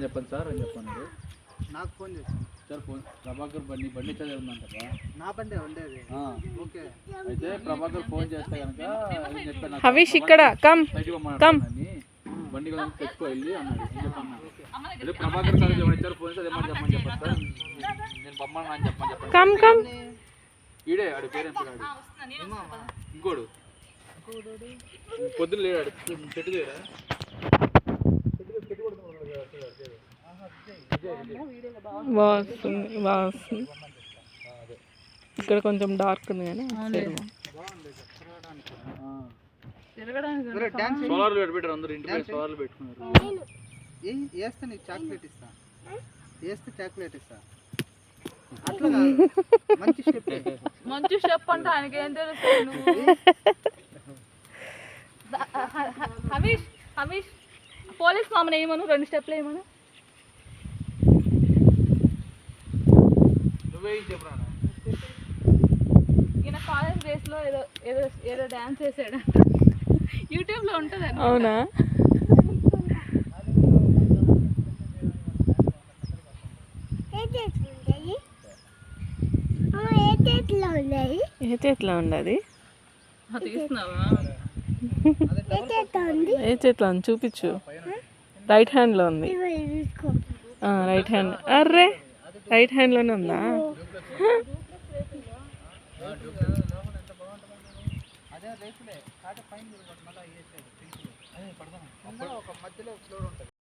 చెప్పండి సార్ అని చెప్పండి. నాకు ఫోన్ చేసి సార్ ఫోన్ ప్రభాకర్ బండి బండి చదివి ఉందంట నా బండి ఉండేది. ఓకే అయితే ప్రభాకర్ ఫోన్ చేస్తే కనుక చెప్పాను హవీష్ ఇక్కడ కమ్ బండి తెచ్చుకో వెళ్ళి అన్నాడు. అదే ప్రభాకర్ సార్ ఇచ్చారు ఫోన్ సార్ ఏమని చెప్పమని చెప్పండి సార్ నేను బొమ్మను అని చెప్పమని చెప్పండి. కమ్ కమ్ ఈడే ఆడి పేరు కాడు ఇంకోడు పొద్దున లేడాడు చెట్టు దగ్గర బాగుంది బాగుంది. ఇక్కడ కొంచెం డార్క్ ఉంది కానీ సోలార్లు పెట్టారు అందరూ ఇంటి పైన సోలార్లు పెట్టుకున్నారు. వేస్తే నీకు చాక్లెట్ ఇస్తా, వేస్తే చాక్లెట్ ఇస్తా. అట్లా మంచి స్టెప్ మంచి స్టెప్ అంటే ఆయనకి ఏం తెలుసు. హమీష్ హమీష్ పోలీస్ మామని వేయమను, 2 స్టెప్లు వేయమను. ఈయన కాలేజ్ డేస్లో ఏదో ఏదో ఏదో డ్యాన్స్ చేసాడు, యూట్యూబ్లో ఉంటుంది. అవునా? ఏ చేతిలో ఉంది అది? తీస్తున్నావా? ఏ చేతిలో ఉంది చూపించు. రైట్ హ్యాండ్లో ఉంది. Right hand. అర్రే రైట్ హ్యాండ్లోనే ఉందా? అదే రేపులే కాట పైన మళ్ళీ ఒక మధ్యలో ఫ్లోర్ ఉంటుంది.